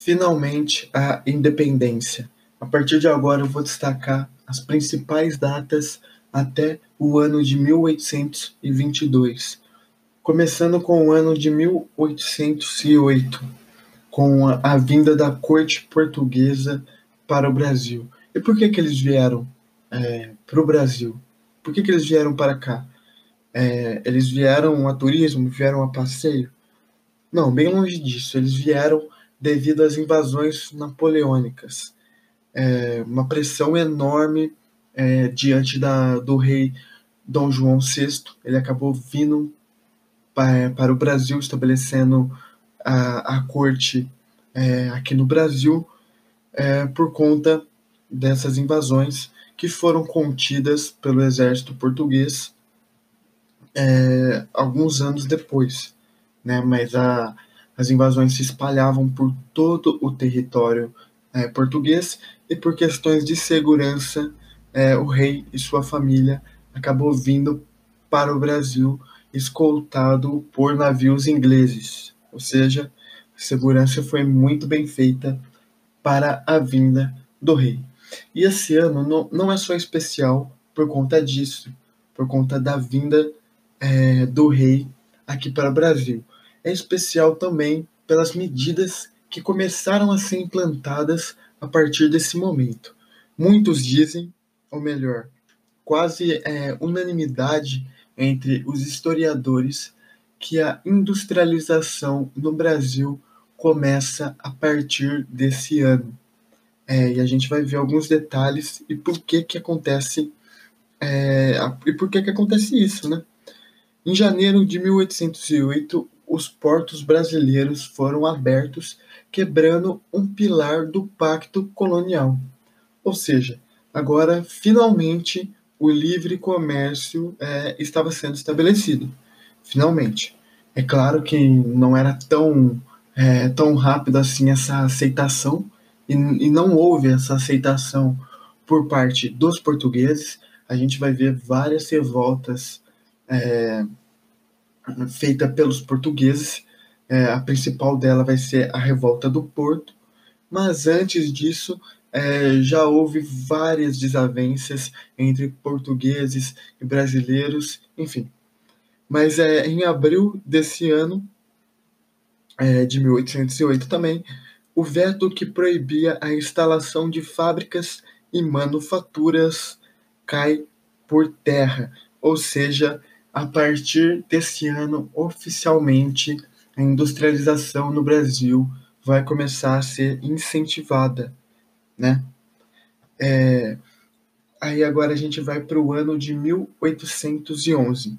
Finalmente, a independência. A partir de agora, eu vou destacar as principais datas até o ano de 1822, começando com o ano de 1808, com a vinda da corte portuguesa para o Brasil. E por que eles vieram para o Brasil? Por que eles vieram para cá? Eles vieram a turismo? Vieram a passeio? Não, bem longe disso. Eles vieram devido às invasões napoleônicas. Uma pressão enorme diante do rei Dom João VI. Ele acabou vindo para o Brasil, estabelecendo a corte aqui no Brasil, por conta dessas invasões que foram contidas pelo exército português alguns anos depois, né? Mas as invasões se espalhavam por todo o território português, e por questões de segurança, o rei e sua família acabou vindo para o Brasil escoltado por navios ingleses, ou seja, a segurança foi muito bem feita para a vinda do rei. E esse ano não é só especial por conta disso, por conta da vinda do rei aqui para o Brasil. É especial também pelas medidas que começaram a ser implantadas a partir desse momento. Muitos dizem, ou melhor, quase unanimidade entre os historiadores, que a industrialização no Brasil começa a partir desse ano. E a gente vai ver alguns detalhes e por que que acontece isso, né? Em janeiro de 1808, os portos brasileiros foram abertos, quebrando um pilar do pacto colonial. Ou seja, agora finalmente o livre comércio estava sendo estabelecido. Finalmente. É claro que não era tão rápido assim essa aceitação, e não houve essa aceitação por parte dos portugueses. A gente vai ver várias revoltas feitas pelos portugueses. A principal dela vai ser a Revolta do Porto, mas antes disso já houve várias desavenças entre portugueses e brasileiros, enfim. Mas em abril desse ano, de 1808 também, o veto que proibia a instalação de fábricas e manufaturas cai por terra. Ou seja, a partir desse ano, oficialmente, a industrialização no Brasil vai começar a ser incentivada, né? Aí agora a gente vai para o ano de 1811,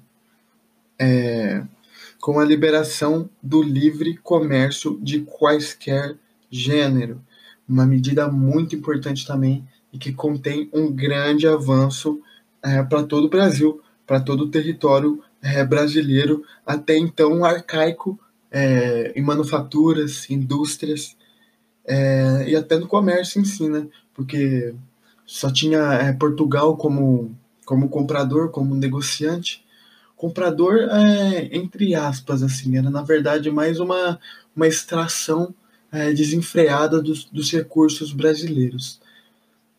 com a liberação do livre comércio de quaisquer gênero, uma medida muito importante também e que contém um grande avanço para todo o Brasil, para todo o território brasileiro, até então arcaico, em manufaturas, indústrias, e até no comércio em si, né? Porque só tinha Portugal como comprador, como negociante. Comprador, entre aspas, assim, era na verdade mais uma extração desenfreada dos recursos brasileiros,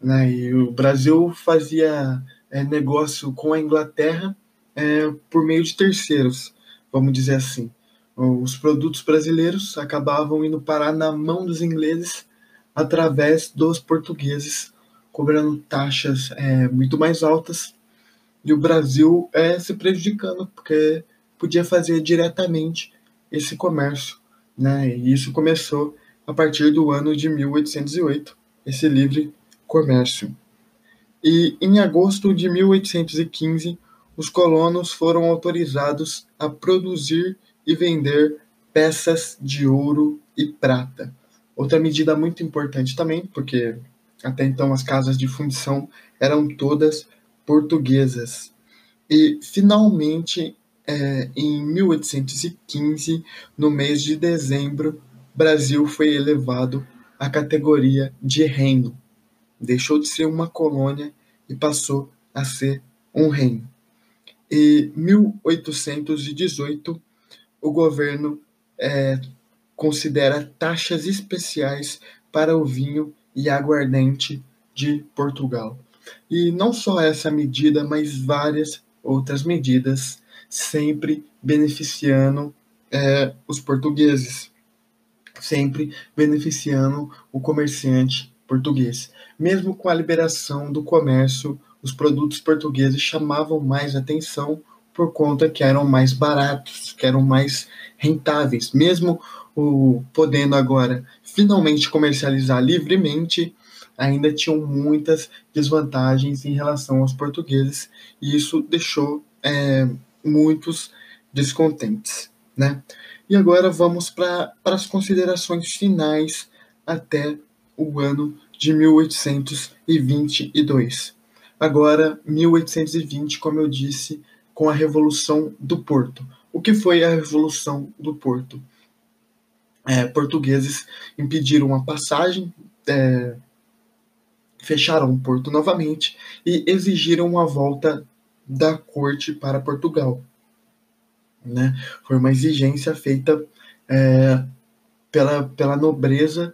né? E o Brasil fazia negócio com a Inglaterra por meio de terceiros, vamos dizer assim. Os produtos brasileiros acabavam indo parar na mão dos ingleses através dos portugueses, cobrando taxas muito mais altas, e o Brasil se prejudicando, porque podia fazer diretamente esse comércio, né? E isso começou a partir do ano de 1808, esse livre comércio. E em agosto de 1815, os colonos foram autorizados a produzir e vender peças de ouro e prata. Outra medida muito importante também, porque até então as casas de fundição eram todas portuguesas. E finalmente, em 1815, no mês de dezembro, Brasil foi elevado à categoria de reino. Deixou de ser uma colônia e passou a ser um reino. Em 1818, o governo considera taxas especiais para o vinho e aguardente de Portugal. E não só essa medida, mas várias outras medidas, sempre beneficiando os portugueses, sempre beneficiando o comerciante português. Mesmo com a liberação do comércio, os produtos portugueses chamavam mais atenção por conta que eram mais baratos, que eram mais rentáveis. Mesmo podendo agora finalmente comercializar livremente, ainda tinham muitas desvantagens em relação aos portugueses, e isso deixou muitos descontentes, né? E agora vamos para as considerações finais até o ano de 1822. Agora, 1820, como eu disse, com a Revolução do Porto. O que foi a Revolução do Porto? Portugueses impediram a passagem, fecharam o porto novamente e exigiram a volta da corte para Portugal, né? Foi uma exigência feita pela nobreza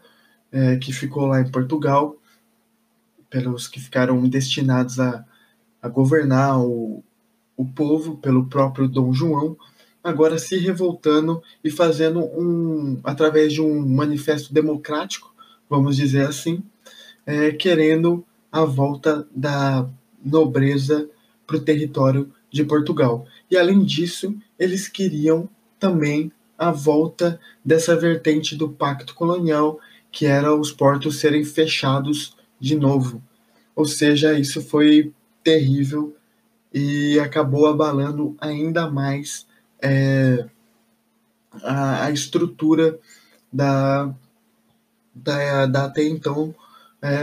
que ficou lá em Portugal, pelos que ficaram destinados a governar o povo, pelo próprio Dom João, agora se revoltando e fazendo através de um manifesto democrático, vamos dizer assim, querendo a volta da nobreza para o território de Portugal. E além disso, eles queriam também a volta dessa vertente do pacto colonial, que era os portos serem fechados de novo. Ou seja, isso foi terrível e acabou abalando ainda mais a estrutura da até então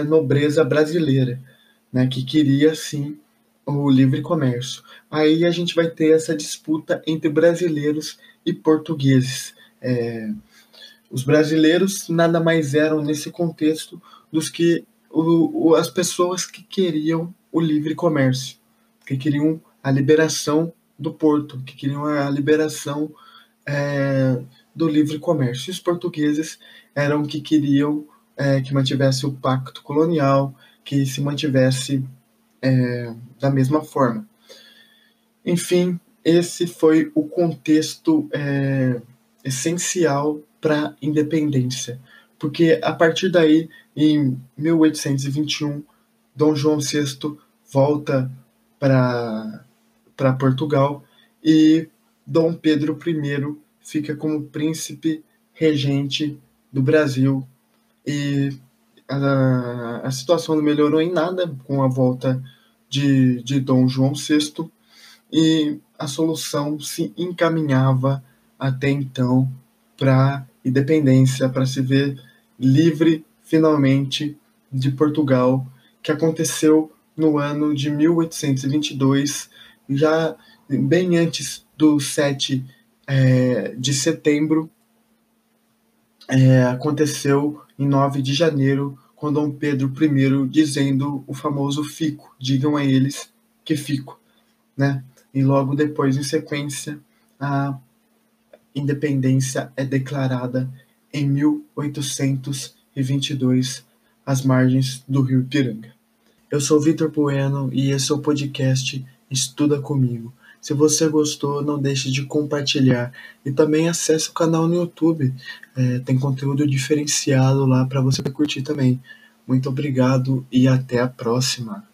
nobreza brasileira, né, que queria sim o livre comércio. Aí a gente vai ter essa disputa entre brasileiros e portugueses. Os brasileiros nada mais eram nesse contexto dos que as pessoas que queriam o livre comércio, que queriam a liberação do porto, que queriam a liberação do livre comércio. E os portugueses eram que queriam que mantivesse o pacto colonial, que se mantivesse da mesma forma. Enfim, esse foi o contexto essencial para a independência, porque a partir daí, em 1821, Dom João VI volta para Portugal e Dom Pedro I fica como príncipe regente do Brasil, e a situação não melhorou em nada com a volta de Dom João VI, e a solução se encaminhava até então para independência, para se ver livre finalmente de Portugal, que aconteceu no ano de 1822, já bem antes do 7 de setembro, aconteceu em 9 de janeiro, com Dom Pedro I dizendo o famoso fico, digam a eles que fico, né? E logo depois, em sequência, a independência é declarada em 1822, às margens do rio Ipiranga. Eu sou Vitor Bueno e esse é o podcast Estuda Comigo. Se você gostou, não deixe de compartilhar e também acesse o canal no YouTube. Tem conteúdo diferenciado lá para você curtir também. Muito obrigado e até a próxima.